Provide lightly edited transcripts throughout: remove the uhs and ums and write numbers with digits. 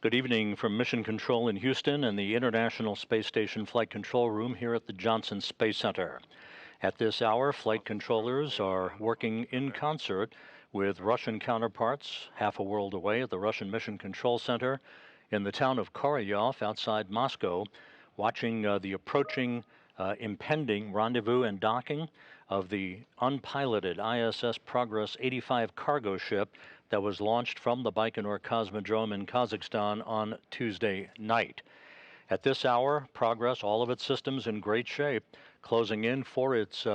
Good evening from Mission Control in Houston and the International Space Station Flight Control Room here at the Johnson Space Center. At this hour, flight controllers are working in concert with Russian counterparts half a world away at the Russian Mission Control Center in the town of Korolyov outside Moscow, watching the approaching impending rendezvous and docking of the unpiloted ISS Progress 85 cargo ship that was launched from the Baikonur cosmodrome in Kazakhstan on Tuesday night. At this hour, Progress, all of its systems in great shape, closing in for its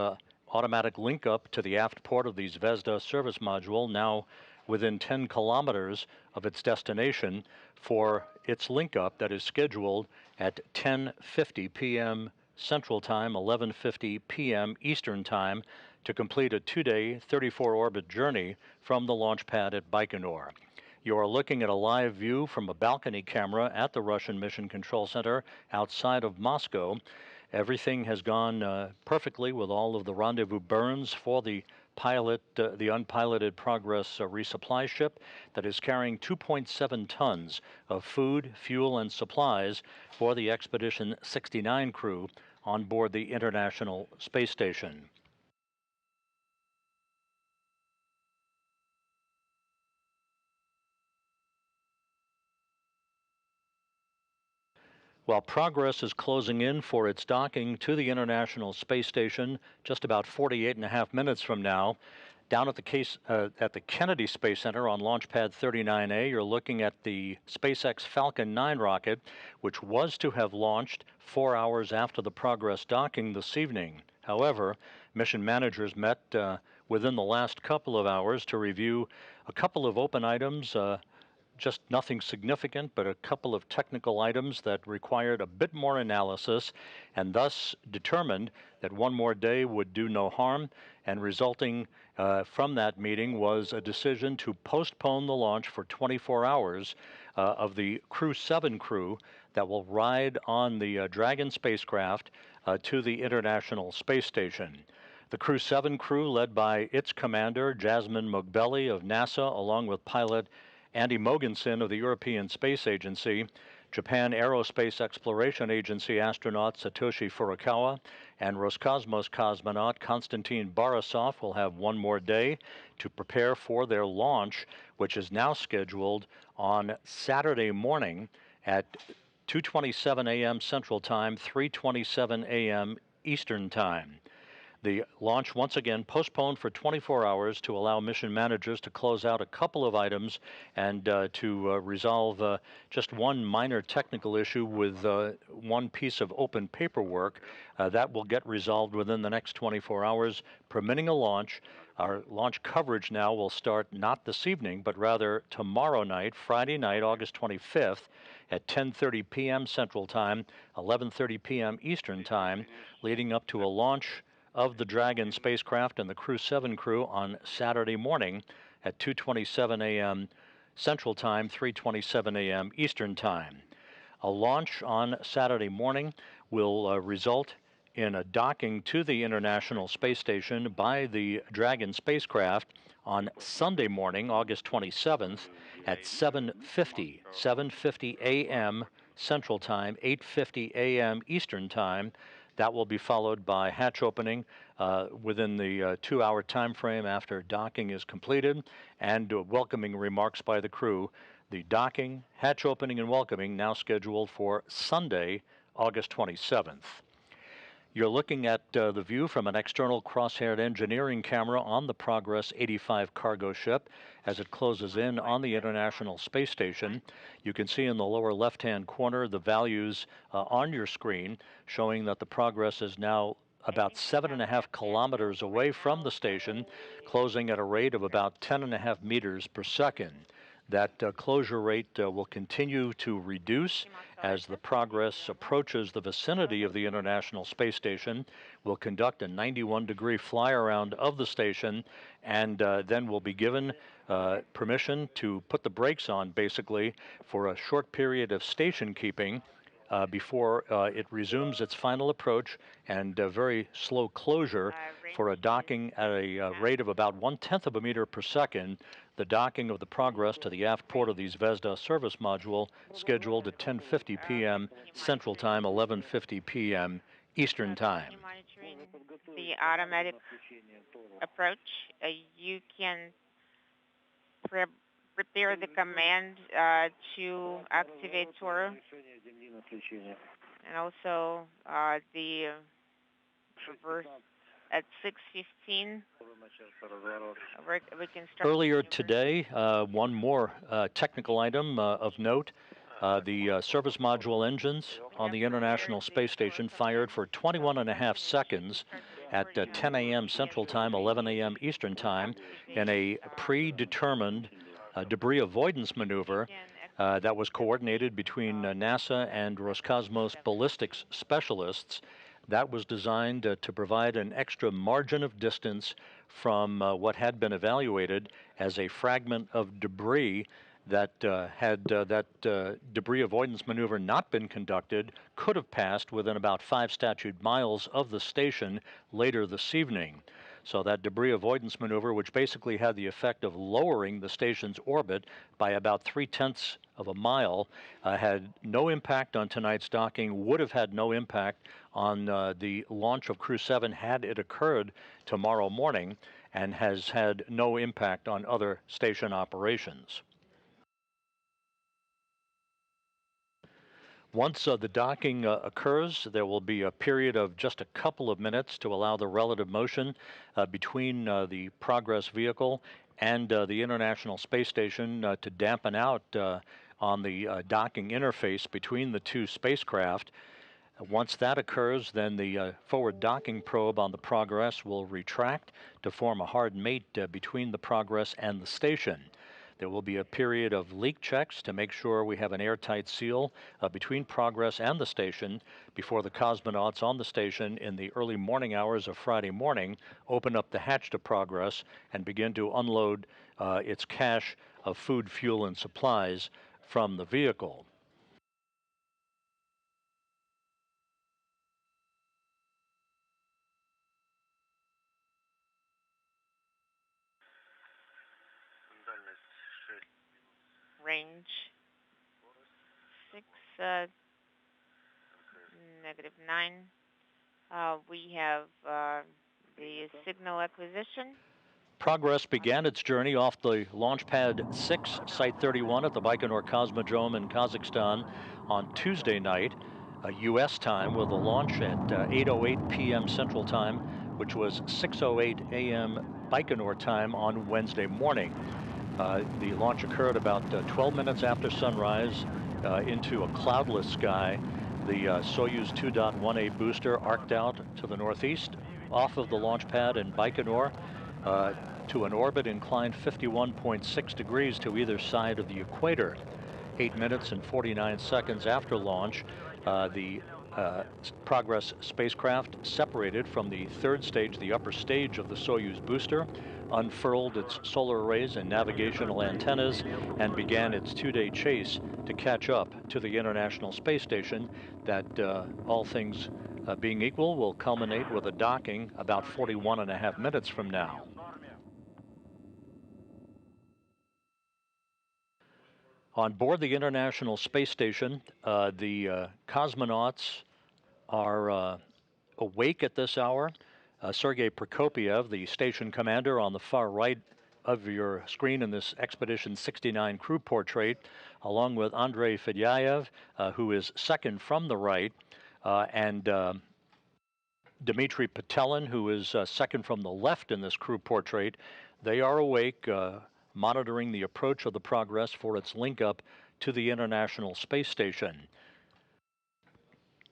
automatic link-up to the aft port of the Zvezda service module, now within 10 kilometers of its destination, for its link-up that is scheduled at 10:50 p.m. Central Time, 11:50 p.m. Eastern Time, to complete a two-day 34-orbit journey from the launch pad at Baikonur. You are looking at a live view from a balcony camera at the Russian Mission Control Center outside of Moscow. Everything has gone perfectly with all of the rendezvous burns for the the unpiloted Progress resupply ship that is carrying 2.7 tons of food, fuel, and supplies for the Expedition 69 crew on board the International Space Station. While Progress is closing in for its docking to the International Space Station just about 48.5 minutes from now, down at the Kennedy Space Center on Launch Pad 39A, you're looking at the SpaceX Falcon 9 rocket, which was to have launched 4 hours after the Progress docking this evening. However, mission managers met within the last couple of hours to review a couple of open items, just nothing significant, but a couple of technical items that required a bit more analysis, and thus determined that one more day would do no harm, and resulting from that meeting was a decision to postpone the launch for 24 hours of the Crew 7 crew that will ride on the Dragon spacecraft to the International Space Station. The Crew 7 crew, led by its commander, Jasmine Mogbelli of NASA, along with pilot Andy Mogensen of the European Space Agency, Japan Aerospace Exploration Agency astronaut Satoshi Furukawa, and Roscosmos cosmonaut Konstantin Borisov will have one more day to prepare for their launch, which is now scheduled on Saturday morning at 2:27 a.m. Central Time, 3:27 a.m. Eastern Time. The launch, once again, postponed for 24 hours to allow mission managers to close out a couple of items and to resolve just one minor technical issue with one piece of open paperwork. That will get resolved within the next 24 hours, permitting a launch. Our launch coverage now will start not this evening, but rather tomorrow night, Friday night, August 25th, at 10:30 p.m. Central Time, 11:30 p.m. Eastern Time, leading up to a launch of the Dragon spacecraft and the Crew 7 crew on Saturday morning at 2:27 a.m. Central Time, 3:27 a.m. Eastern Time. A launch on Saturday morning will result in a docking to the International Space Station by the Dragon spacecraft on Sunday morning, August 27th at 7:50 a.m. Central Time, 8:50 a.m. Eastern Time. That will be followed by hatch opening within the 2-hour time frame after docking is completed, and welcoming remarks by the crew. The docking, hatch opening, and welcoming now scheduled for Sunday, August 27th. You're looking at the view from an external cross-haired engineering camera on the Progress 85 cargo ship as it closes in on the International Space Station. You can see in the lower left-hand corner the values on your screen showing that the Progress is now about 7.5 kilometers away from the station, closing at a rate of about 10.5 meters per second. That closure rate will continue to reduce as the Progress approaches the vicinity of the International Space Station. We'll conduct a 91-degree fly-around of the station, and then we'll be given permission to put the brakes on, basically, for a short period of station keeping before it resumes its final approach and very slow closure for a docking at a rate of about 1/10 of a meter per second The docking of the Progress to the aft port of the Zvezda service module scheduled at 10:50 p.m. Central Time, 11:50 p.m. Eastern Time. Monitoring the automatic approach. You can prepare the command to activate Toru, and also the reverse at 6:15. We can start. Earlier today, one more technical item of note. The service module engines on the International Space Station fired for 21.5 seconds at 10 a.m. Central Time, 11 a.m. Eastern Time in a predetermined debris avoidance maneuver that was coordinated between NASA and Roscosmos ballistics specialists. That was designed to provide an extra margin of distance from what had been evaluated as a fragment of debris that had that debris avoidance maneuver not been conducted, could have passed within about 5 statute miles of the station later this evening. So that debris avoidance maneuver, which basically had the effect of lowering the station's orbit by about 0.3 of a mile, had no impact on tonight's docking, would have had no impact on the launch of Crew 7 had it occurred tomorrow morning, and has had no impact on other station operations. Once the docking occurs, there will be a period of just a couple of minutes to allow the relative motion between the Progress vehicle and the International Space Station to dampen out on the docking interface between the two spacecraft. Once that occurs, then the forward docking probe on the Progress will retract to form a hard mate between the Progress and the station. There will be a period of leak checks to make sure we have an airtight seal between Progress and the station before the cosmonauts on the station in the early morning hours of Friday morning open up the hatch to Progress and begin to unload its cache of food, fuel, and supplies from the vehicle. Range 6, -9. We have the signal acquisition. Progress began its journey off the Launch Pad 6, Site 31 at the Baikonur cosmodrome in Kazakhstan on Tuesday night, U.S. time, with a launch at 8:08 p.m. Central Time, which was 6:08 a.m. Baikonur time on Wednesday morning. The launch occurred about 12 minutes after sunrise into a cloudless sky. The Soyuz 2.1A booster arced out to the northeast off of the launch pad in Baikonur to an orbit inclined 51.6 degrees to either side of the equator. 8 minutes and 49 seconds after launch, the Progress spacecraft separated from the third stage, the upper stage of the Soyuz booster, unfurled its solar arrays and navigational antennas, and began its 2-day chase to catch up to the International Space Station that, all things being equal, will culminate with a docking about 41.5 minutes from now. On board the International Space Station, the cosmonauts are awake at this hour. Sergei Prokopyev, the station commander on the far right of your screen in this Expedition 69 crew portrait, along with Andrei Fedyaev, who is second from the right, and Dmitry Petelin, who is second from the left in this crew portrait. They are awake, monitoring the approach of the Progress for its link up to the International Space Station.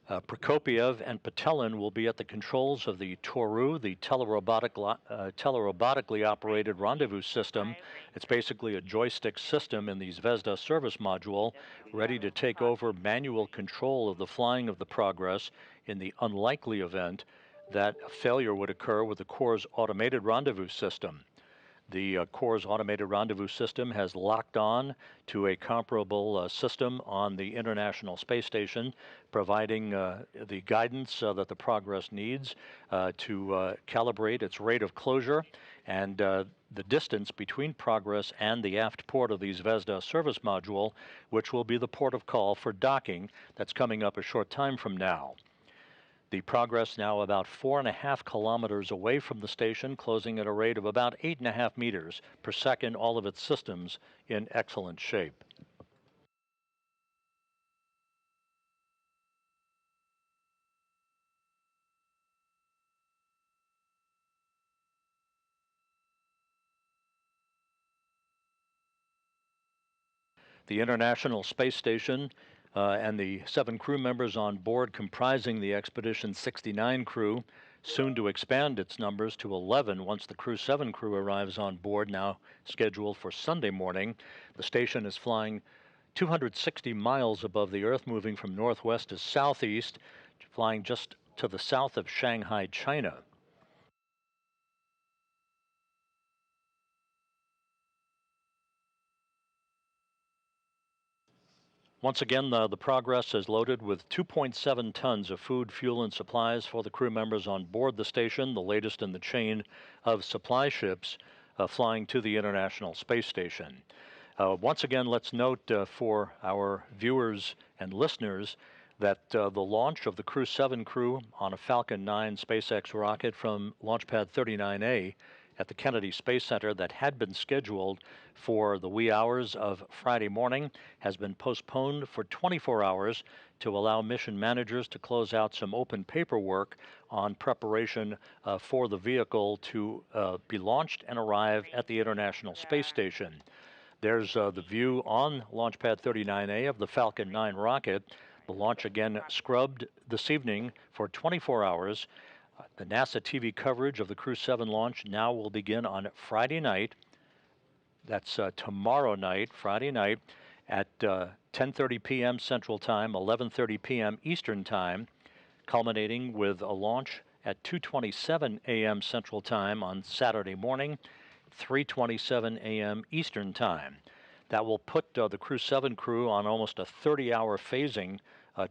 Prokopyev and Petelin will be at the controls of the Toru, the telerobotically operated rendezvous system. It's basically a joystick system in the Zvezda service module, ready to take over manual control of the flying of the Progress in the unlikely event that a failure would occur with the Corps' automated rendezvous system. The Corps' automated rendezvous system has locked on to a comparable system on the International Space Station, providing the guidance that the Progress needs to calibrate its rate of closure. And the distance between Progress and the aft port of the Zvezda service module, which will be the port of call for docking. That's coming up a short time from now. The Progress now about 4.5 kilometers away from the station, closing at a rate of about 8.5 meters per second, all of its systems in excellent shape. The International Space Station and the 7 crew members on board comprising the Expedition 69 crew, soon to expand its numbers to 11 once the Crew 7 crew arrives on board, now scheduled for Sunday morning. The station is flying 260 miles above the Earth, moving from northwest to southeast, flying just to the south of Shanghai, China. Once again, the Progress is loaded with 2.7 tons of food, fuel, and supplies for the crew members on board the station, the latest in the chain of supply ships flying to the International Space Station. Once again, let's note for our viewers and listeners that the launch of the Crew 7 crew on a Falcon 9 SpaceX rocket from Launchpad 39A at the Kennedy Space Center that had been scheduled for the wee hours of Friday morning has been postponed for 24 hours to allow mission managers to close out some open paperwork on preparation for the vehicle to be launched and arrive at the International Space Station. There's the view on Launchpad 39A of the Falcon 9 rocket. The launch again scrubbed this evening for 24 hours. The NASA TV coverage of the Crew 7 launch now will begin on Friday night. That's tomorrow night, Friday night, at 10:30 p.m. Central Time, 11:30 p.m. Eastern Time, culminating with a launch at 2:27 a.m. Central Time on Saturday morning, 3:27 a.m. Eastern Time. That will put the Crew 7 crew on almost a 30-hour phasing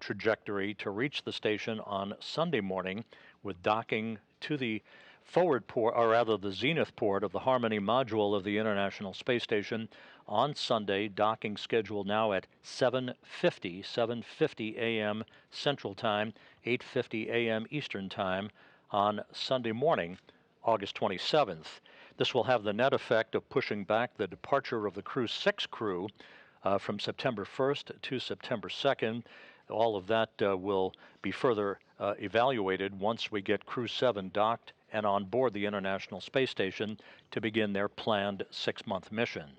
trajectory to reach the station on Sunday morning, with docking to the forward port, or rather the zenith port of the Harmony module of the International Space Station on Sunday, docking scheduled now at 7:50 a.m. Central Time, 8:50 a.m. Eastern Time on Sunday morning, August 27th. This will have the net effect of pushing back the departure of the Crew 6 crew from September 1st to September 2nd. All of that will be further evaluated once we get Crew 7 docked and on board the International Space Station to begin their planned 6-month mission.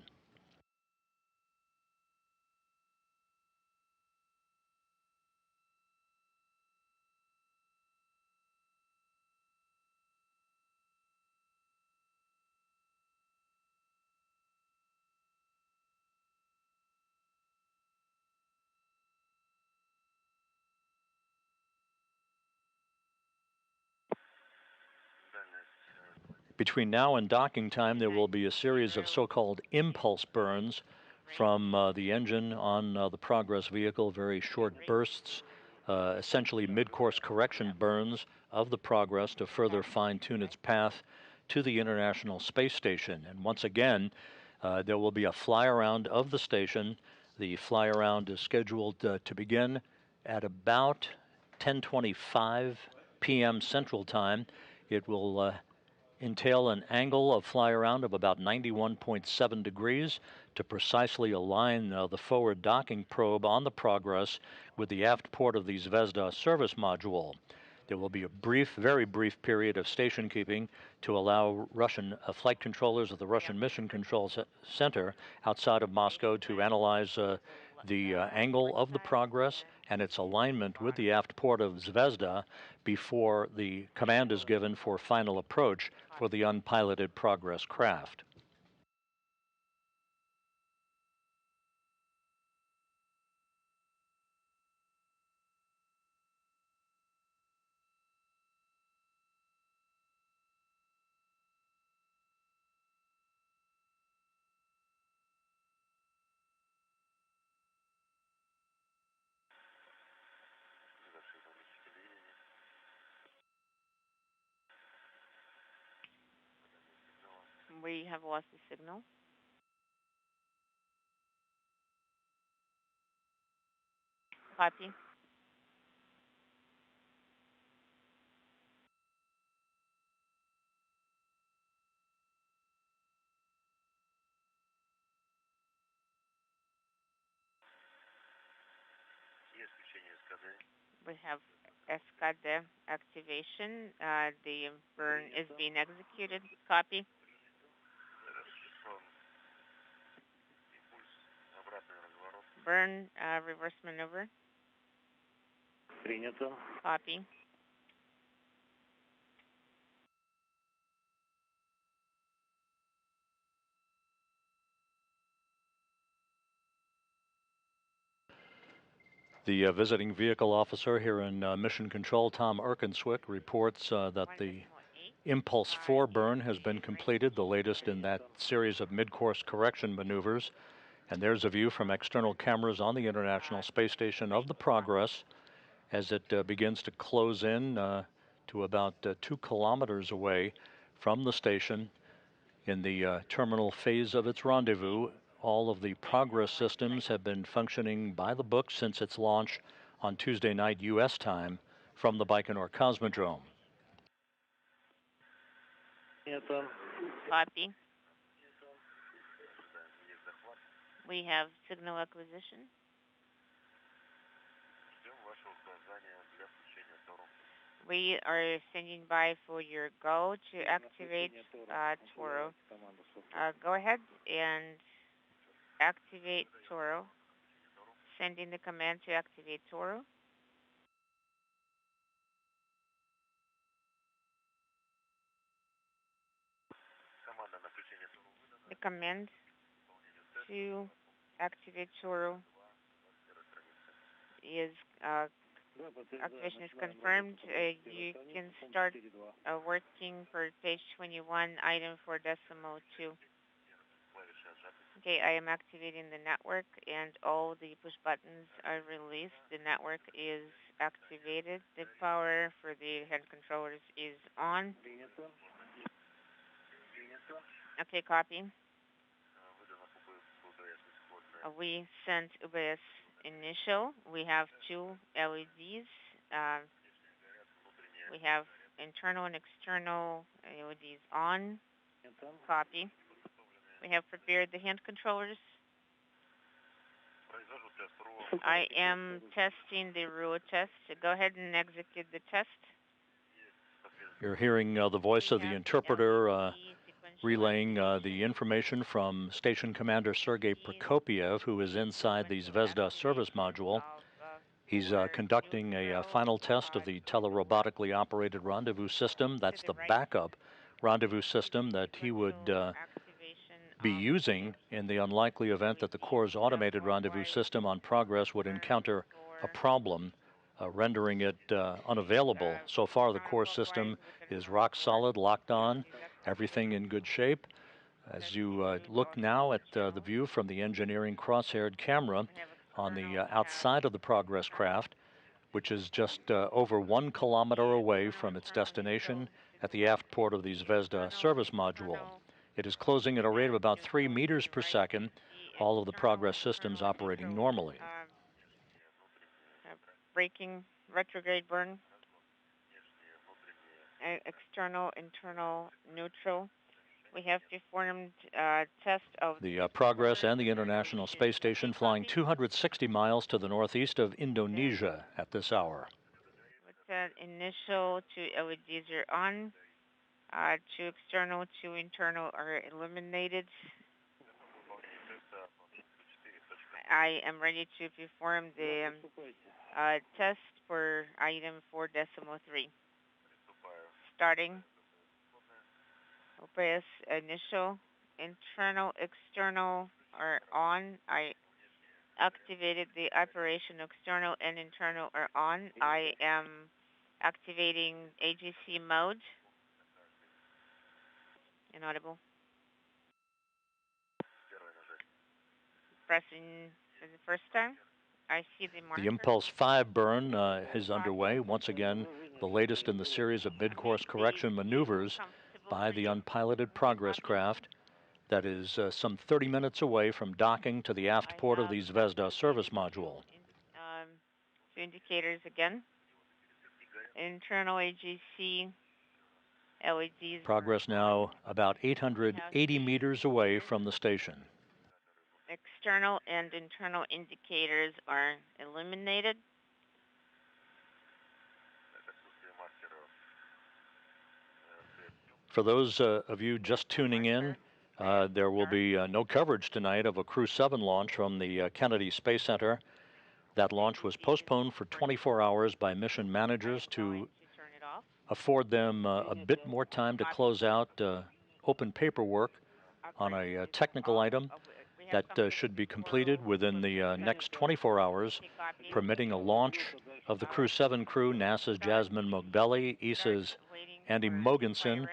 Between now and docking time, there will be a series of so-called impulse burns from the engine on the Progress vehicle, very short bursts, essentially mid-course correction burns of the Progress to further fine-tune its path to the International Space Station. And once again, there will be a fly-around of the station. The fly-around is scheduled to begin at about 10:25 p.m. Central Time. It will entail an angle of fly around of about 91.7 degrees to precisely align the forward docking probe on the Progress with the aft port of the Zvezda service module. There will be a brief, very brief period of station keeping to allow Russian flight controllers of the Russian Mission Control Center outside of Moscow to analyze the angle of the Progress and its alignment with the aft port of Zvezda before the command is given for final approach for the unpiloted Progress craft. We have lost the signal. Copy. We have Escada activation. The burn is being executed. Copy. Burn, reverse maneuver. Принято. Copy. The visiting vehicle officer here in Mission Control, Tom Erkenswick, reports that the Impulse 4 burn has been completed, the latest in that series of mid-course correction maneuvers. And there's a view from external cameras on the International Space Station of the progress as it begins to close in to about 2 kilometers away from the station in the terminal phase of its rendezvous. All of the progress systems have been functioning by the book since its launch on Tuesday night U.S. time from the Baikonur cosmodrome. Copy. We have signal acquisition. We are standing by for your go to activate Toro. Go ahead and activate Toro. Sending the command to activate Toro. The command to activate Toro is activation is confirmed. You can start working for page 21, item 4.2. Okay, I am activating the network and all the push buttons are released. The network is activated. The power for the hand controllers is on. Okay, copy. We sent UBS initial. We have 2 LEDs. We have internal and external LEDs on. Copy. We have prepared the hand controllers. I am testing the RUO test. Go ahead and execute the test. You're hearing the voice of the interpreter relaying the information from Station Commander Sergei Prokopiev, who is inside the Zvezda service module. He's conducting a final test of the telerobotically operated rendezvous system. That's the backup rendezvous system that he would be using in the unlikely event that the Corps' automated rendezvous system on Progress would encounter a problem, rendering it unavailable. So far, the Corps system is rock solid, locked on, everything in good shape. As you look now at the view from the engineering cross-haired camera on the outside of the Progress craft, which is just over 1 kilometer away from its destination at the aft port of the Zvezda service module. It is closing at a rate of about 3 meters per second, all of the Progress systems operating normally. Braking, retrograde burn, external, internal, neutral. We have performed test of the Progress and the International Space Station flying 260 miles to the northeast of Indonesia at this hour. With that initial 2 LEDs are on. 2 external, 2 internal are eliminated. I am ready to perform the test for item 4.3. Starting. OPS initial, internal, external are on. I activated the operation. External and internal are on. I am activating AGC mode. Inaudible. Pressing for the first time. I see the marker. The Impulse 5 burn is underway. Once again, the latest in the series of mid-course correction maneuvers by the unpiloted Progress craft. that is some 30 minutes away from docking to the aft port of the Zvezda service module. Two indicators again. Internal AGC LEDs. Progress now about 880 meters away from the station. External and internal indicators are illuminated. For those of you just tuning in, there will be no coverage tonight of a Crew 7 launch from the Kennedy Space Center. That launch was postponed for 24 hours by mission managers to afford them a bit more time to close out open paperwork on a technical item that should be completed within the next 24 hours, permitting a launch of the Crew 7 crew, NASA's Jasmine Mogbelli, ESA's Andy Mogensen,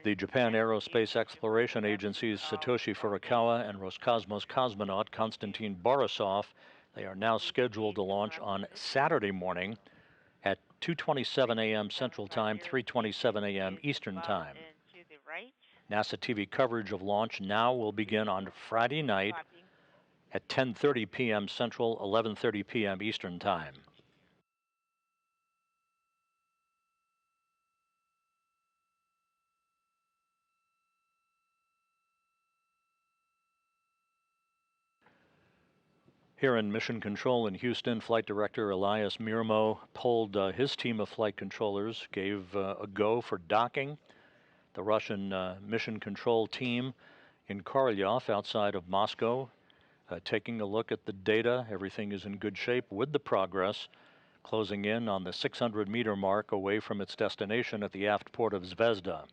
the Japan Aerospace Exploration Agency's Satoshi Furukawa, and Roscosmos cosmonaut Konstantin Borisov. They are now scheduled to launch on Saturday morning at 2:27 a.m. Central Time, 3:27 a.m. Eastern Time. NASA TV coverage of launch now will begin on Friday night at 10:30 p.m. Central, 11:30 p.m. Eastern Time. Here in Mission Control in Houston, Flight Director Elias Mirmo pulled his team of flight controllers, gave a go for docking. The Russian Mission Control team in Korolyov outside of Moscow, taking a look at the data. Everything is in good shape with the Progress, closing in on the 600-meter mark away from its destination at the aft port of Zvezda.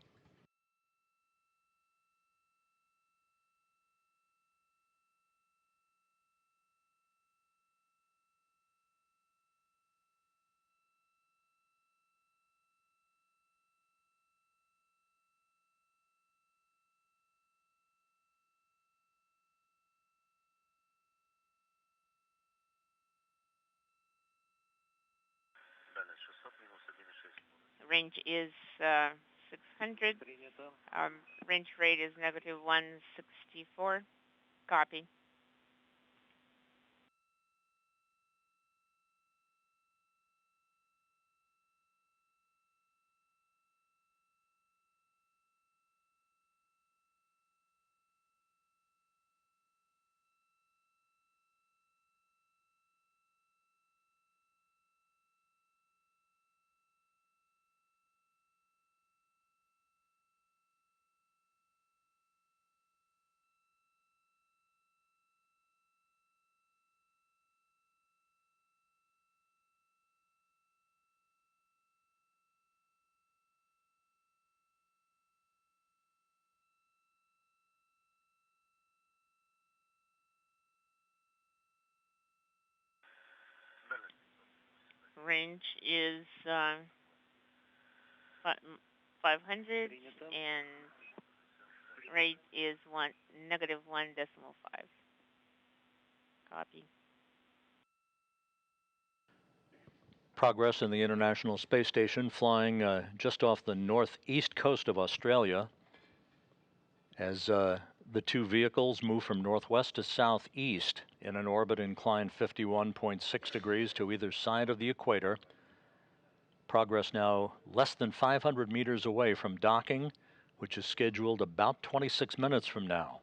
Range is 600. Range rate is negative 164. Copy. Range is 500 and rate is negative 1.5. Copy. Progress in the International Space Station, flying just off the northeast coast of Australia as the two vehicles move from northwest to southeast in an orbit inclined 51.6 degrees to either side of the equator. Progress now less than 500 meters away from docking, which is scheduled about 26 minutes from now.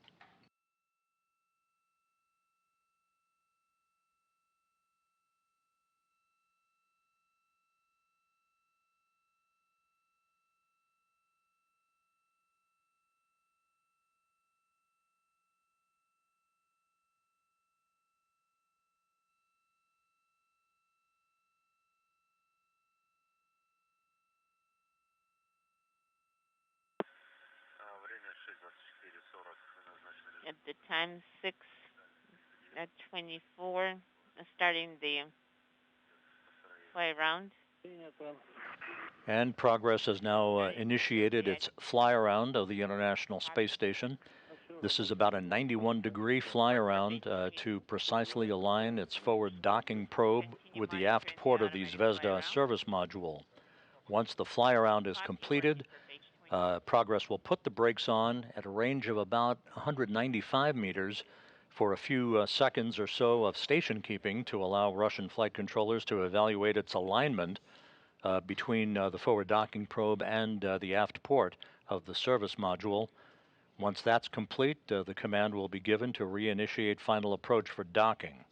At the time 6:24, starting the fly around. And Progress has now initiated its fly around of the International Space Station. This is about a 91-degree fly around to precisely align its forward docking probe with the aft port of the Zvezda service module. Once the fly around is completed, Progress will put the brakes on at a range of about 195 meters for a few seconds or so of station keeping to allow Russian flight controllers to evaluate its alignment between the forward docking probe and the aft port of the service module. Once that's complete, the command will be given to reinitiate final approach for docking.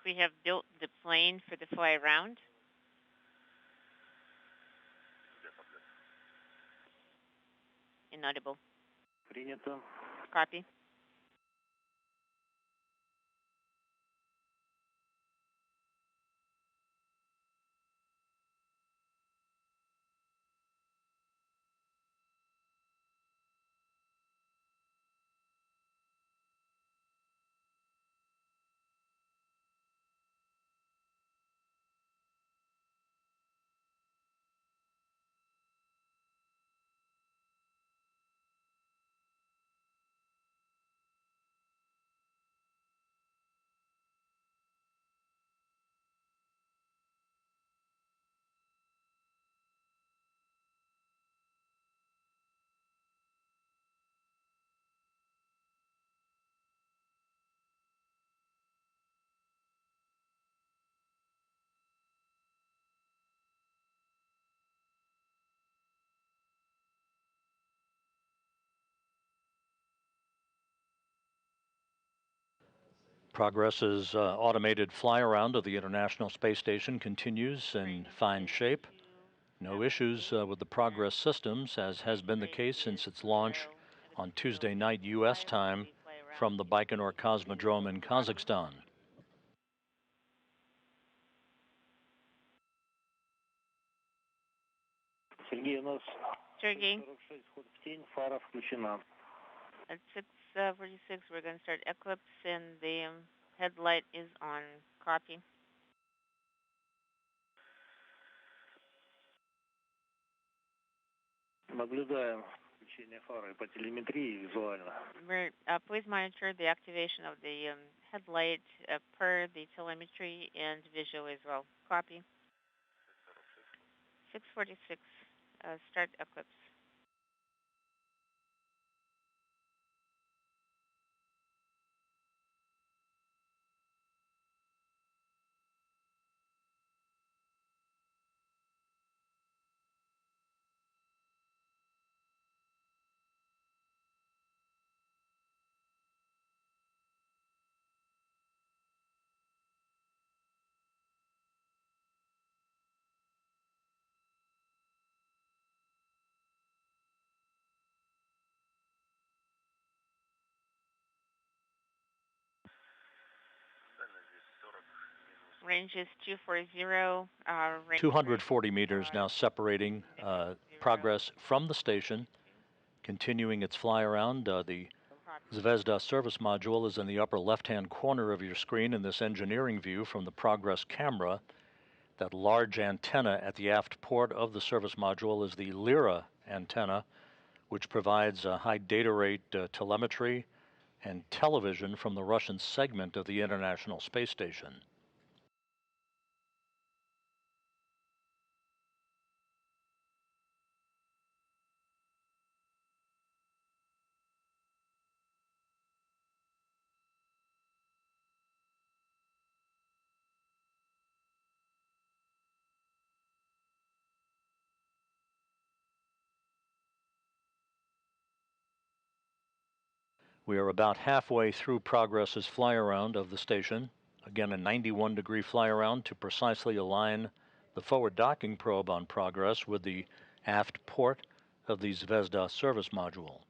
We have built the plane for the fly around. Inaudible. Принято. Copy. Progress's automated fly around of the International Space Station continues in fine shape. No issues with the Progress systems, as has been the case since its launch on Tuesday night U.S. time from the Baikonur cosmodrome in Kazakhstan. Сергей, у нас Sergey, 46, ход в тень, фара включена. at 6:46, we're going to start eclipse, and the headlight is on. Copy. Наблюдаем включение фары по телеметрии визуально. Please monitor the activation of the headlight per the telemetry and visual as well. Copy. 6:46. Start eclipse. Range is 240. 240 meters now separating Progress from the station, continuing its fly around. The Zvezda service module is in the upper left-hand corner of your screen in this engineering view from the Progress camera. That large antenna at the aft port of the service module is the Lyra antenna, which provides high data rate telemetry and television from the Russian segment of the International Space Station. We are about halfway through Progress's fly around of the station. Again, a 91-degree fly around to precisely align the forward docking probe on Progress with the aft port of the Zvezda service module.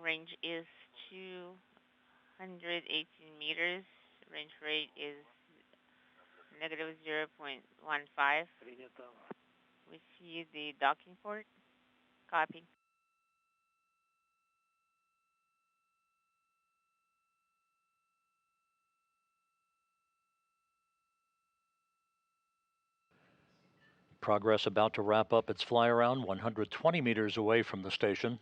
Range is 218 meters. Range rate is negative 0.15. We see the docking port. Copy. Progress about to wrap up its fly around 120 meters away from the station.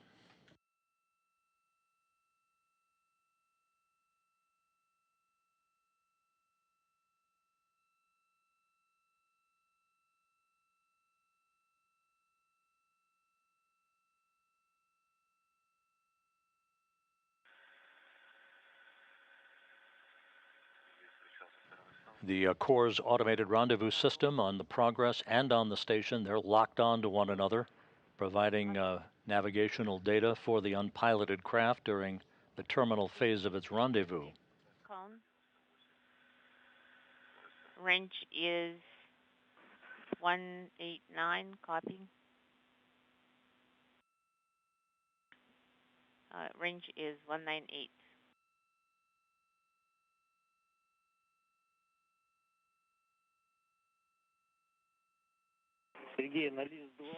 The Corps' automated rendezvous system on the Progress and on the station, they're locked on to one another, providing navigational data for the unpiloted craft during the terminal phase of its rendezvous. Cone. Range is 189. Copy. Range is 198.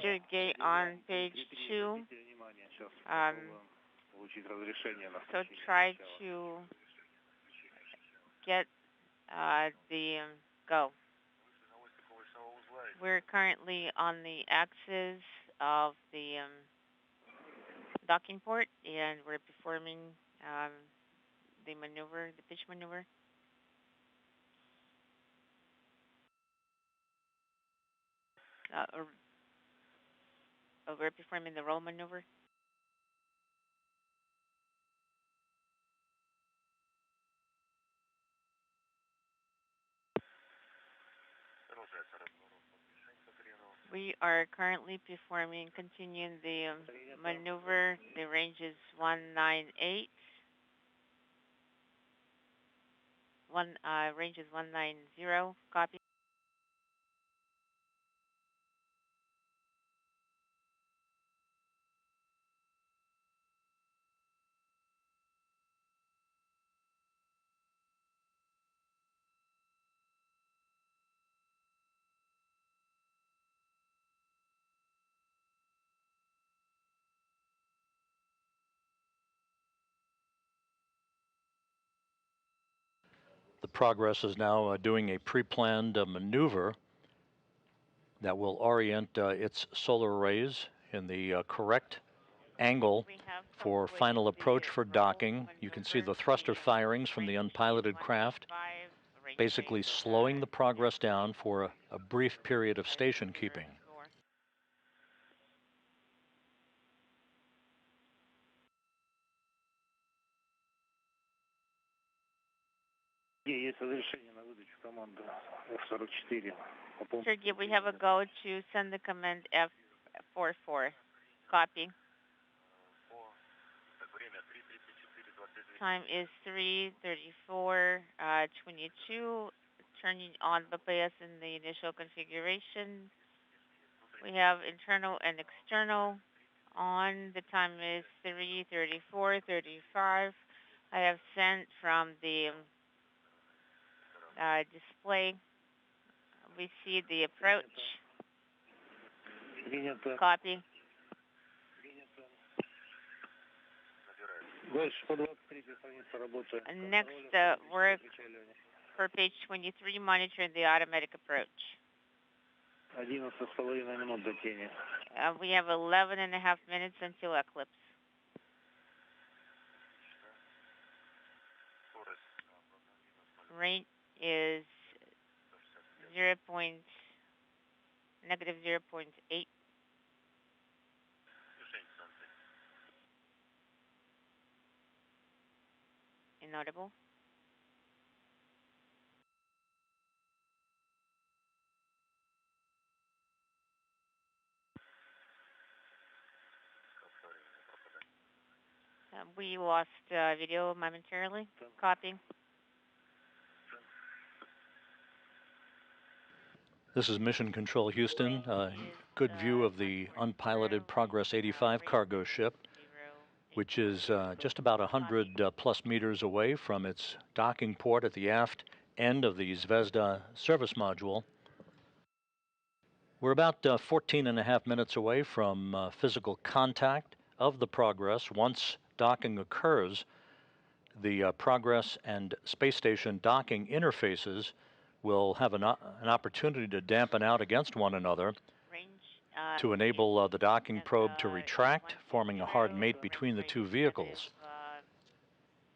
Sergey, on page 2. So try to get the go. We're currently on the axis of the docking port, and we're performing the maneuver, the pitch maneuver. We're performing the roll maneuver. We are currently continuing the maneuver. The range is 198. Range is 190. Copy. The Progress is now doing a pre-planned maneuver that will orient its solar arrays in the correct angle for final approach for docking. You can see the thruster firings from the unpiloted craft, basically slowing the Progress down for a brief period of station keeping. Sergey, we have a go to send the command F44. Copy. Time is 3:34:22. Turning on BPS in the initial configuration. We have internal and external on. The time is 3:34:35. I have sent from the display. We see the approach. Copy. Next work for page 23, monitoring the automatic approach. We have 11 and a half minutes until eclipse. Rate is negative 0.8. Inaudible. We lost video momentarily. Copy. This is Mission Control Houston. Good view of the unpiloted Progress 85 cargo ship which is just about 100 plus meters away from its docking port at the aft end of the Zvezda service module. We're about 14 and a half minutes away from physical contact of the Progress. Once docking occurs, the Progress and space station docking interfaces will have an opportunity to dampen out against one another to enable the docking probe to retract, forming a hard mate between the two vehicles.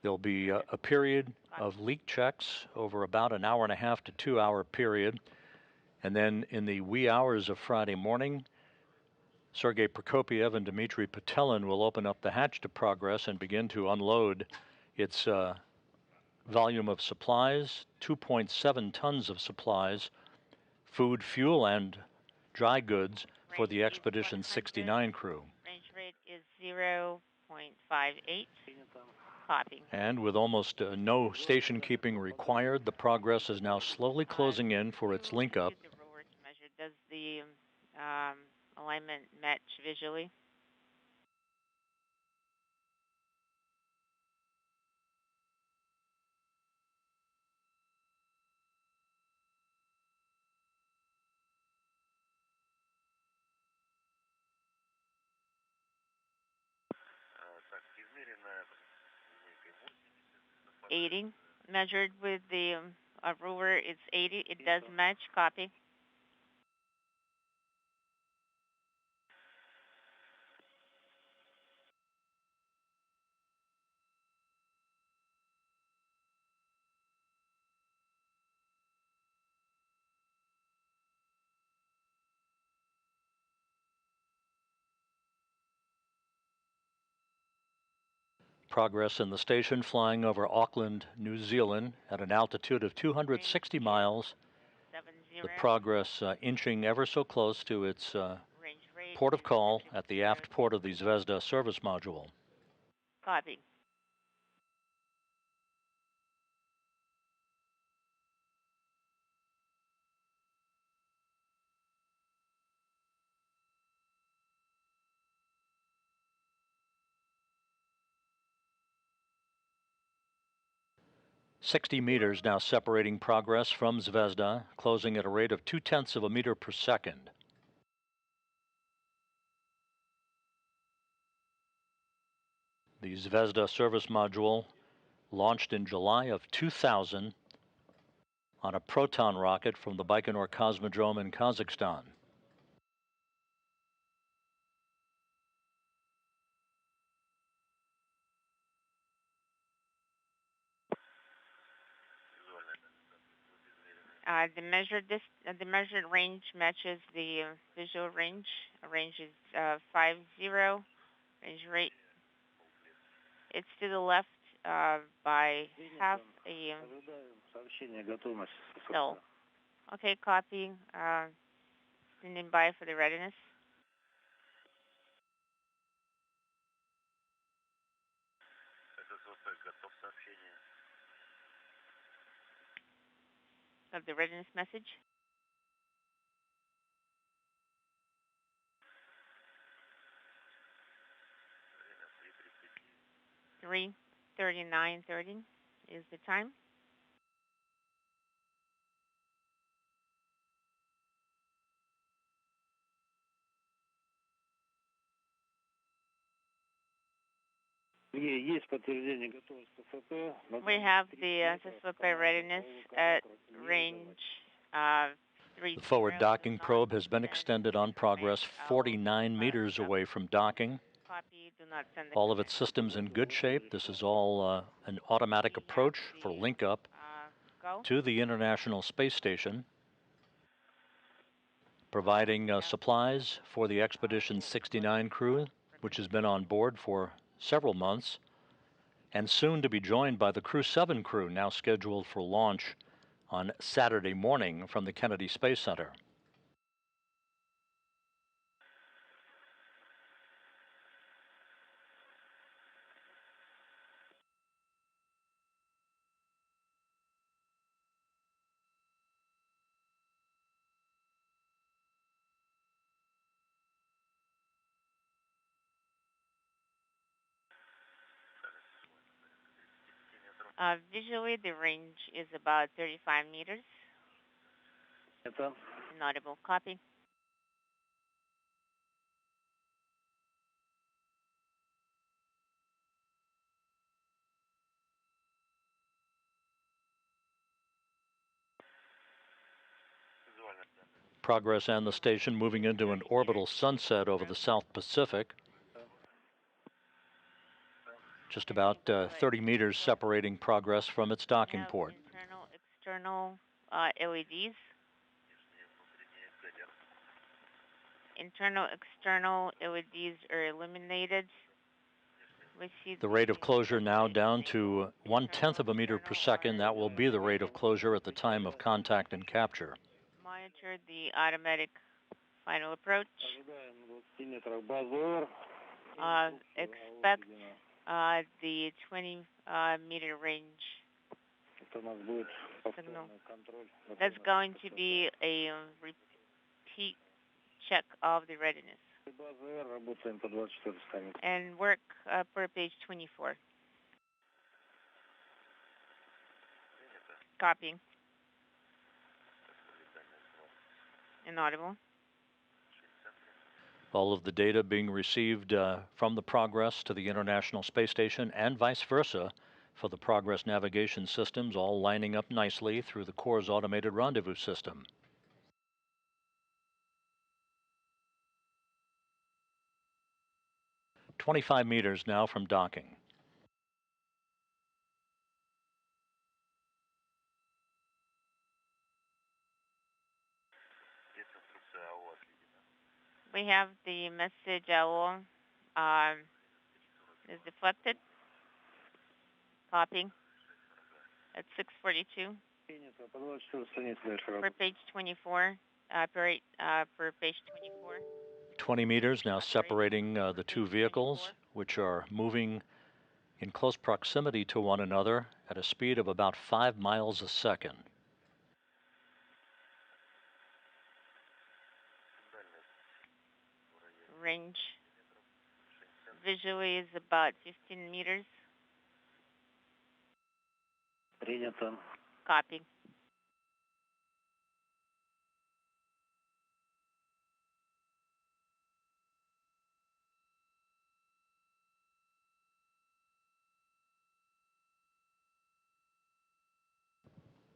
There'll be a period of leak checks over about an hour and a half to 2 hour period. And then in the wee hours of Friday morning, Sergei Prokopiev and Dmitry Petelin will open up the hatch to Progress and begin to unload its volume of supplies, 2.7 tons of supplies, food, fuel, and dry goods for the Expedition 69 crew. Range rate is 0.58. Copy. And with almost no station keeping required, the Progress is now slowly closing in for its link up. The rover to measure. Does the alignment match visually? $80 measured with the rover. It's 80. It does match. Copy. Progress in the station flying over Auckland, New Zealand at an altitude of 260 miles. 70. The Progress inching ever so close to its port of call at the aft port of the Zvezda service module. Copy. "60 meters now separating Progress from Zvezda, closing at a rate of 0.2 of a meter per second. The Zvezda service module launched in July of 2000 on a Proton rocket from the Baikonur cosmodrome in Kazakhstan. The measured range matches the visual range. Range is 50. Range rate. It's to the left by half a no. Okay, copy. Standing by for the readiness. Of the readiness message. 3:39:30 is the time. Есть подтверждение готовности СП. We have the SSOP readiness at range 3. The forward docking probe has been extended on Progress 49 meters away from docking. Copy. Do not send the All of its systems in good shape. This is all an automatic approach for link up go. to the International Space Station, providing supplies for the Expedition 69 crew, which has been on board for several months, and soon to be joined by the Crew 7 crew, now scheduled for launch on Saturday morning from the Kennedy Space Center. Visually, the range is about 35 meters. Это Inaudible. Copy. Progress and the station moving into an orbital sunset over the South Pacific. Just about 30 meters separating Progress from its docking port. Internal, external LEDs. Internal, external LEDs are illuminated. We see the rate of closure now down to 1/10 of a meter per second. That will be the rate of closure at the time of contact and capture. Monitor the automatic final approach. Expect the 20-meter range signal. That's going to be a repeat check of the readiness. And work per page 24. Copying. Inaudible. All of the data being received from the Progress to the International Space Station and vice versa for the Progress navigation systems, all lining up nicely through the Corps' automated rendezvous system. "25 meters now from docking. We have the message owl is deflected. Copying. At 6:42. For page 24. Per page 24. 20 meters now separating the two vehicles, which are moving in close proximity to one another at a speed of about 5 miles a second. Range visually is about 15 meters. Copy.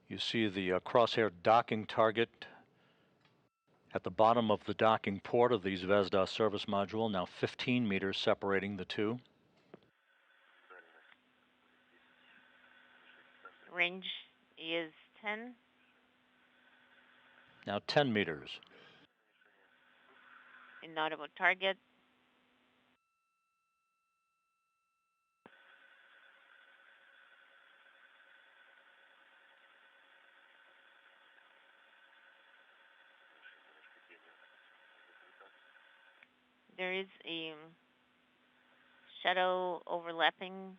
You see the crosshair docking target at the bottom of the docking port of the Zvezda service module, now 15 meters separating the two. Range is 10. Now 10 meters. Inaudible target. There is a shadow overlapping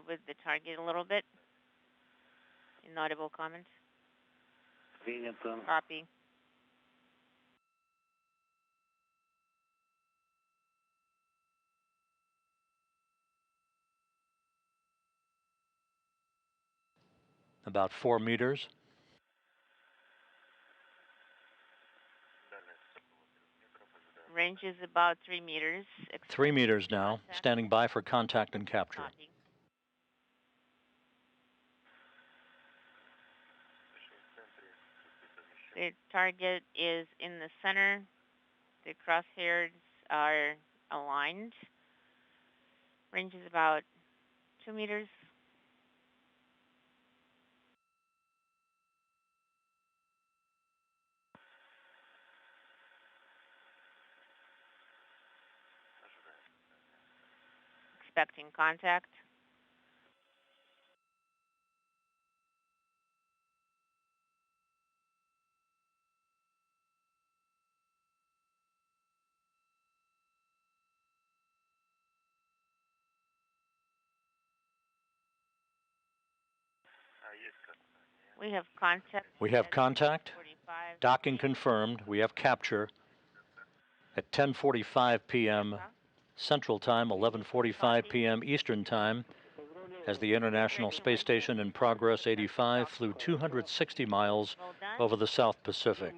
with the target a little bit. Inaudible comment. Copy. About 4 meters. Range is about 3 meters. 3 meters now, standing by for contact and capture. Copy. The target is in the center. The crosshairs are aligned. Range is about 2 meters. Expecting contact. We have contact. We have contact. Docking confirmed. We have capture at 10:45 p.m. Central Time, 11:45 p.m. Eastern Time. as the International Space Station in Progress 85 flew 260 miles Well done. over the South Pacific.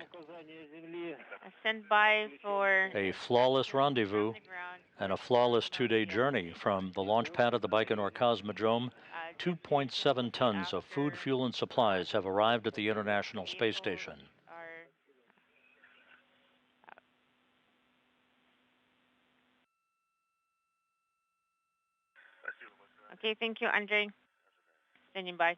Stand by for A flawless rendezvous from the ground. and a flawless two-day journey from the launch pad at the Baikonur Cosmodrome. 2.7 tons of food, fuel, and supplies have arrived at the International Space Station. Okay, thank you, Andre. Standing by.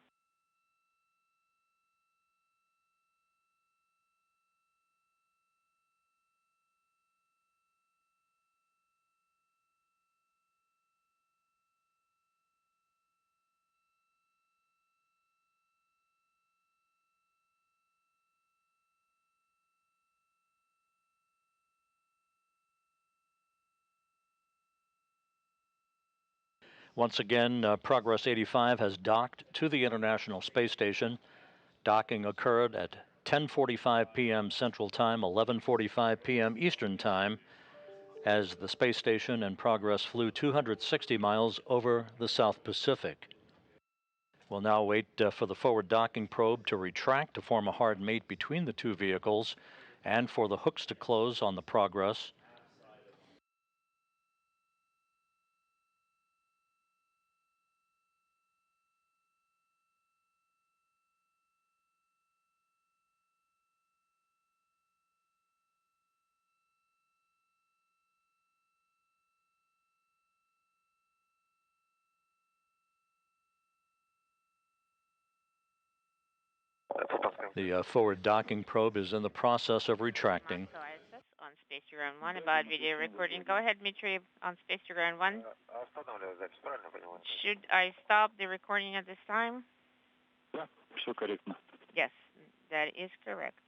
Once again, Progress 85 has docked to the International Space Station. Docking occurred at 10:45 p.m. Central Time, 11:45 p.m. Eastern Time, as the space station and Progress flew 260 miles over the South Pacific. We'll now wait for the forward docking probe to retract to form a hard mate between the two vehicles and for the hooks to close on the Progress. The forward docking probe is in the process of retracting. Roscosmos ISS on Space to Ground 1 about video recording. Go ahead, Dmitry, on Space to Ground 1. Should I stop the recording at this time? Все корректно. Yes, that is correct.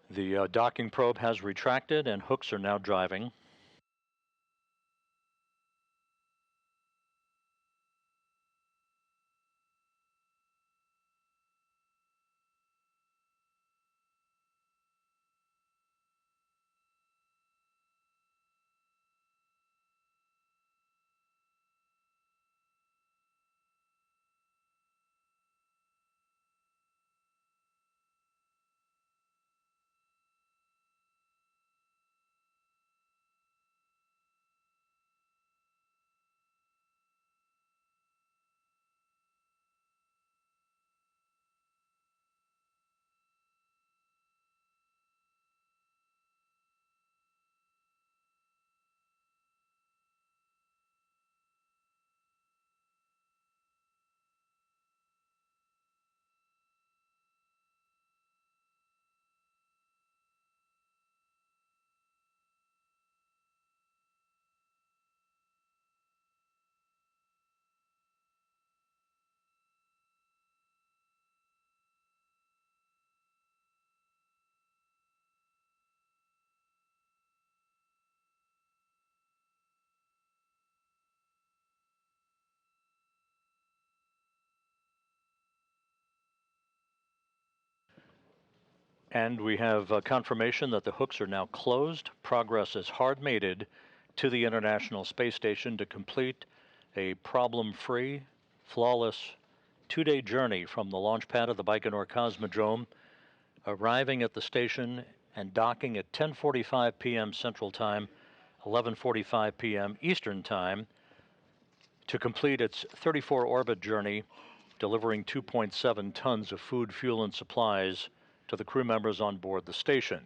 The docking probe has retracted and hooks are now driving. And we have confirmation that the hooks are now closed. Progress is hard mated to the International Space Station to complete a problem-free, flawless 2-day journey from the launch pad of the Baikonur cosmodrome, arriving at the station and docking at 10:45 p.m. Central Time, 11:45 p.m. Eastern Time, to complete its 34-orbit journey, delivering 2.7 tons of food, fuel, and supplies to the crew members on board the station.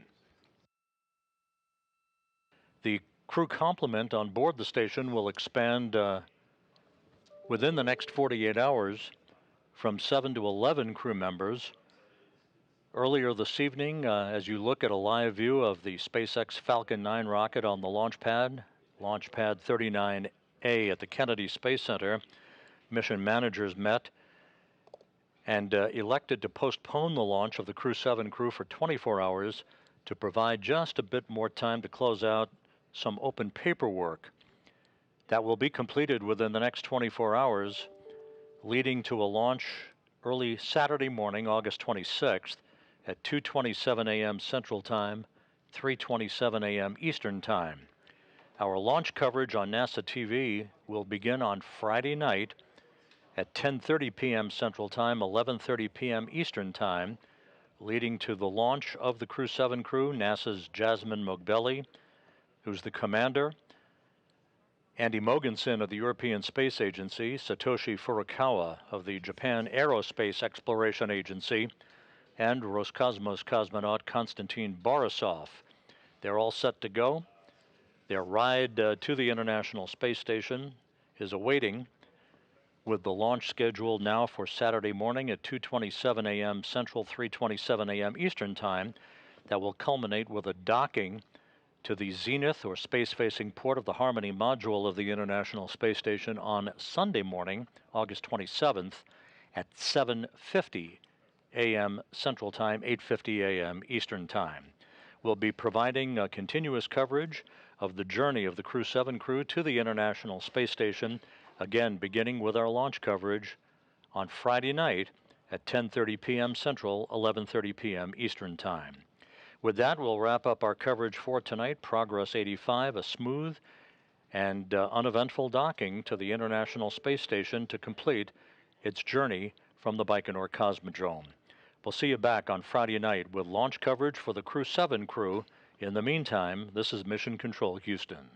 The crew complement on board the station will expand within the next 48 hours from 7 to 11 crew members. Earlier this evening, as you look at a live view of the SpaceX Falcon 9 rocket on the launch pad 39A at the Kennedy Space Center, mission managers met and elected to postpone the launch of the Crew 7 crew for 24 hours to provide just a bit more time to close out some open paperwork that will be completed within the next 24 hours, leading to a launch early Saturday morning, August 26th at 2:27 a.m. Central Time, 3:27 a.m. Eastern Time. Our launch coverage on NASA TV will begin on Friday night at 10:30 p.m. Central Time, 11:30 p.m. Eastern Time, leading to the launch of the Crew 7 crew, NASA's Jasmine Moghbeli, who's the commander, Andy Mogensen of the European Space Agency, Satoshi Furukawa of the Japan Aerospace Exploration Agency, and Roscosmos cosmonaut Konstantin Borisov. They're all set to go. Their ride to the International Space Station is awaiting, with the launch scheduled now for Saturday morning at 2:27 a.m. Central, 3:27 a.m. Eastern Time. That will culminate with a docking to the zenith or space-facing port of the Harmony module of the International Space Station on Sunday morning, August 27th at 7:50 a.m. Central Time, 8:50 a.m. Eastern Time. We'll be providing continuous coverage of the journey of the Crew 7 crew to the International Space Station, again beginning with our launch coverage on Friday night at 10:30 p.m. Central, 11:30 p.m. Eastern Time. With that, we'll wrap up our coverage for tonight. Progress 85, a smooth and uneventful docking to the International Space Station to complete its journey from the Baikonur Cosmodrome. We'll see you back on Friday night with launch coverage for the Crew 7 crew. In the meantime, this is Mission Control Houston.